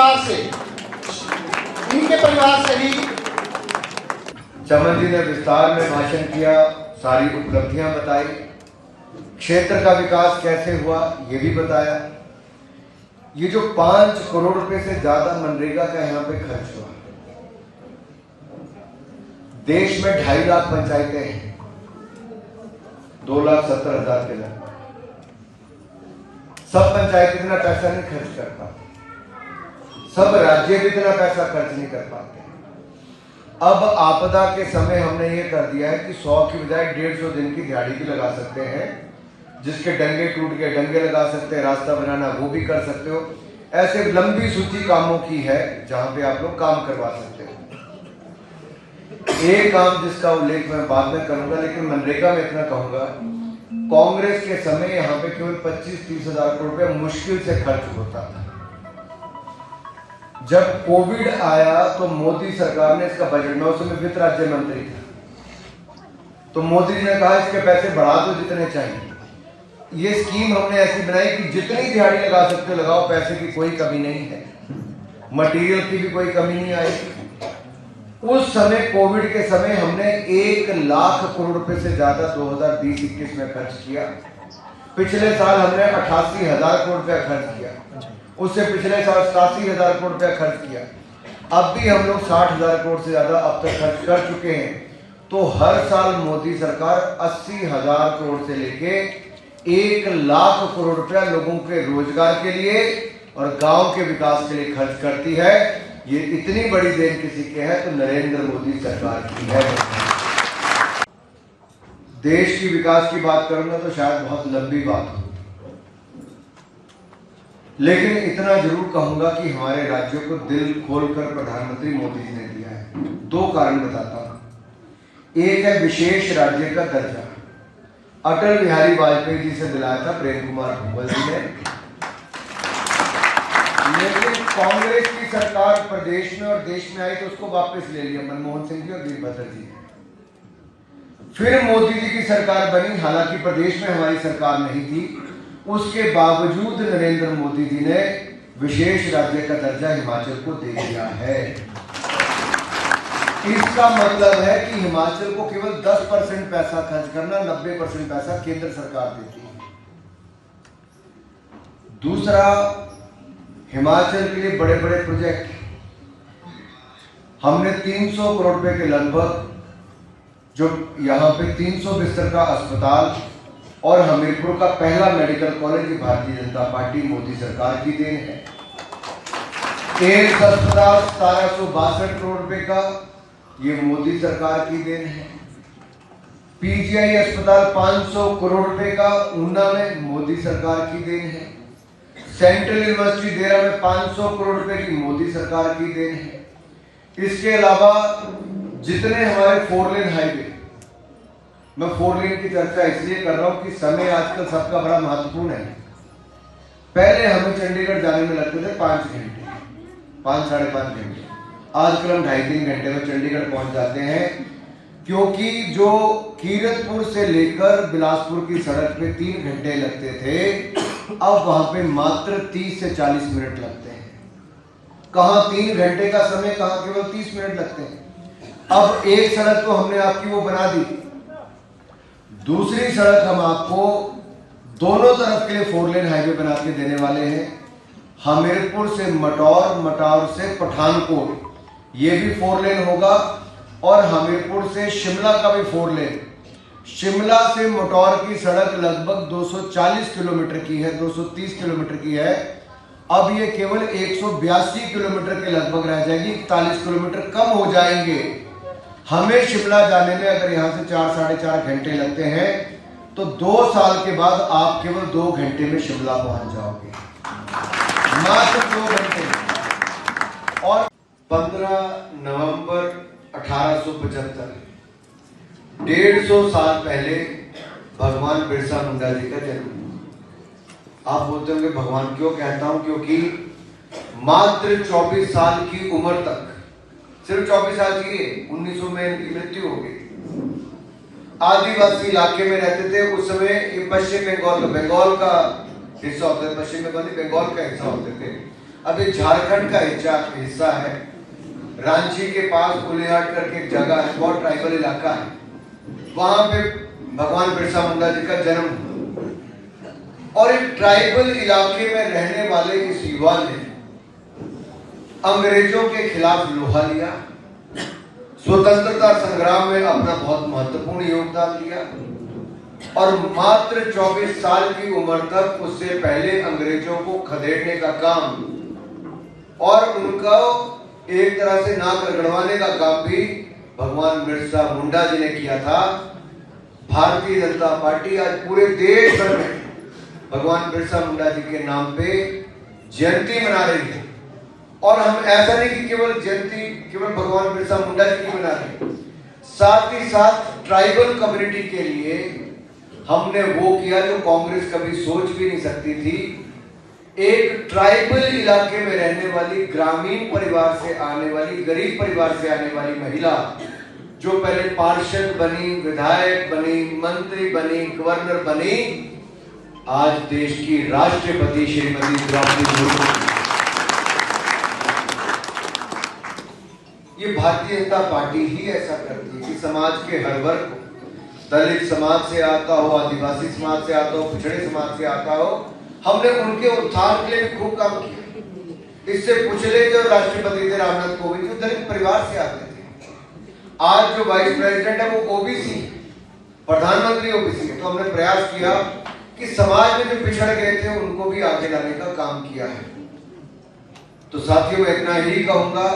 परिवार से, इनके परिवार से ही। चमन जी ने विस्तार में भाषण किया, सारी उपलब्धियां बताई, क्षेत्र का विकास कैसे हुआ ये भी बताया। ये जो 5 करोड़ रुपए से ज्यादा मनरेगा का यहाँ पे खर्च हुआ, देश में 2.5 लाख पंचायतें हैं, 2,70,000 के लगभग। सब पंचायत इतना पैसा नहीं खर्च कर पाते, सब राज्य भी इतना पैसा खर्च नहीं कर पाते। अब आपदा के समय हमने ये कर दिया है कि 100 की बजाय 150 दिन की दिहाड़ी भी लगा सकते हैं। जिसके डंगे टूट गए डंगे लगा सकते हैं, रास्ता बनाना वो भी कर सकते हो। ऐसे लंबी सूची कामों की है जहां पे आप लोग काम करवा सकते हो। एक काम जिसका उल्लेख मैं बाद में करूंगा, लेकिन मनरेगा में इतना कहूंगा, कांग्रेस के समय यहाँ पे केवल 25-30 हजार करोड़ रुपए मुश्किल से खर्च होता था। जब कोविड आया तो मोदी सरकार ने इसका बजट में, उस समय वित्त राज्य मंत्री था, तो मोदी जी ने कहा इसके पैसे बढ़ा दो जितने चाहिए। ये स्कीम हमने ऐसी बनाई कि जितनी दिहाड़ी लगा सकते हो लगाओ, पैसे की कोई कमी नहीं है, मटेरियल की भी कोई कमी नहीं आई। उस समय कोविड के समय हमने 1 लाख करोड़ रुपए से ज्यादा 2020-21 में खर्च किया। पिछले साल हमने 88,000 करोड़ रुपया खर्च किया, उससे पिछले साल 87,000 करोड़ रुपया खर्च किया। अब भी हम लोग 60,000 करोड़ से ज्यादा अब तक खर्च कर चुके हैं। तो हर साल मोदी सरकार 80,000 करोड़ से लेके 1 लाख करोड़ रुपया लोगों के रोजगार के लिए और गांव के विकास के लिए खर्च करती है। ये इतनी बड़ी देन किसी के है तो नरेंद्र मोदी सरकार की है। देश की विकास की बात करूंगा तो शायद बहुत लंबी बात हो, लेकिन इतना जरूर कहूंगा कि हमारे राज्यों को दिल खोलकर प्रधानमंत्री मोदी जी ने दिया है। 2 कारण बताता हूं। एक है विशेष राज्य का दर्जा, अटल बिहारी वाजपेयी जी से दिलाया था प्रेम कुमार धूमल जी ने, लेकिन कांग्रेस की सरकार प्रदेश में और देश में आई तो उसको वापस ले लिया मनमोहन सिंह जी और वीरभद्र जी ने। फिर मोदी जी की सरकार बनी, हालांकि प्रदेश में हमारी सरकार नहीं थी, उसके बावजूद नरेंद्र मोदी जी ने विशेष राज्य का दर्जा हिमाचल को दे दिया है। इसका मतलब है कि हिमाचल को केवल 10% पैसा खर्च करना, 90% पैसा केंद्र सरकार देती है। दूसरा, हिमाचल के लिए बड़े बड़े प्रोजेक्ट हमने 300 करोड़ रुपए के लगभग, जो यहां पे 300 बिस्तर का अस्पताल और हमीरपुर का पहला medical college Bharatiya Janata party Modi सरकार की देन है। एक अस्पताल 1762 करोड़ रुपए का, ये मोदी सरकार की देन है। पीजीआई अस्पताल 500 करोड़ रुपए का ऊना में, मोदी सरकार की देन है। सेंट्रल यूनिवर्सिटी देहरा में 500 करोड़ रुपए की, मोदी सरकार की देन है। इसके अलावा जितने हमारे 4 लेन हाईवे, मैं 4 लेन की चर्चा इसलिए कर रहा हूं कि समय आजकल सबका बड़ा महत्वपूर्ण है। पहले हमें चंडीगढ़ जाने में लगते थे 5 घंटे, 5-5.5 घंटे, आजकल हम 2.5-3 घंटे में चंडीगढ़ पहुंच जाते हैं, क्योंकि जो कीरतपुर से लेकर बिलासपुर की सड़क पे 3 घंटे लगते थे, अब वहां पे मात्र 30 से 40 मिनट लगते हैं। कहां 3 घंटे का समय, कहां केवल 30 मिनट लगते हैं। अब एक सड़क तो हमने आपकी वो बना दी, दूसरी सड़क हम आपको दोनों तरफ के लिए 4 लेन हाईवे बना के देने वाले हैं। हमीरपुर से मटौर, मटौर से पठानकोट, ये भी 4 लेन होगा, और हमीरपुर से शिमला का भी 4 लेन। शिमला से मटौर की सड़क लगभग 240 किलोमीटर की है, 230 किलोमीटर की है, अब ये केवल 182 किलोमीटर के लगभग रह जाएगी, 41 किलोमीटर कम हो जाएंगे। हमें शिमला जाने में अगर यहां से 4-4.5 घंटे लगते हैं, तो 2 साल के बाद आप केवल 2 घंटे में शिमला पहुंच जाओगे, मात्र 2 घंटे में। और 15 नवंबर 1875, 150 साल पहले भगवान बिरसा मुंडा जी का जन्म। आप बोलते होंगे भगवान क्यों कहता हूं, क्योंकि मात्र 24 साल की उम्र तक, सिर्फ 24 साल की, 1900 में इनकी मृत्यु हो गई। आदिवासी इलाके में रहते थे उस समय, ये पश्चिम बंगाल का हिस्सा होता है, पश्चिम बंगाल का हिस्सा होते थे। अभी झारखंड का हिस्सा है। रांची के पास कुलिहाट करके एक जगह है, बहुत ट्राइबल इलाका है, वहां पे भगवान बिरसा मुंडा जी का जन्म हुआ। और एक ट्राइबल इलाके में रहने वाले इस युवा ने अंग्रेजों के खिलाफ लोहा लिया, स्वतंत्रता संग्राम में अपना बहुत महत्वपूर्ण योगदान दिया और मात्र 24 साल की उम्र तक उससे पहले अंग्रेजों को खदेड़ने का काम और उनका एक तरह से नाक रगड़वाने का काम भी भगवान बिरसा मुंडा जी ने किया था। भारतीय जनता पार्टी आज पूरे देश भर में भगवान बिरसा मुंडा जी के नाम पे जयंती मना रही है। और हम ऐसा नहीं कि केवल जयंती केवल भगवान बिरसा मुंडा जी की मना रहे हैं, साथ ही साथ ट्राइबल कम्युनिटी के लिए हमने वो किया जो कांग्रेस कभी सोच भी नहीं सकती थी। एक ट्राइबल इलाके में रहने वाली, ग्रामीण परिवार से आने वाली, गरीब परिवार से आने वाली महिला जो पहले पार्षद बनी, विधायक बनी, मंत्री बनी, गवर्नर बनी, आज देश की राष्ट्रपति श्रीमती द्रौपदी मुर्मू। ये भारतीय जनता पार्टी ही ऐसा करती है कि समाज के हर वर्ग को, दलित समाज से आता हो, आदिवासी समाज से आता हो, पिछड़े समाज से आता हो, हमने उनके उत्थान के लिए भी खूब काम किया। इससे पिछले जो राष्ट्रपति थे रामनाथ कोविंद जो दलित परिवार से आते थे, आज जो वाइस प्रेसिडेंट है वो ओबीसी, प्रधानमंत्री ओबीसी है। तो हमने प्रयास किया कि समाज में जो पिछड़ गए थे उनको भी आगे लाने का काम किया है। तो साथियों, मैं इतना ही कहूंगा।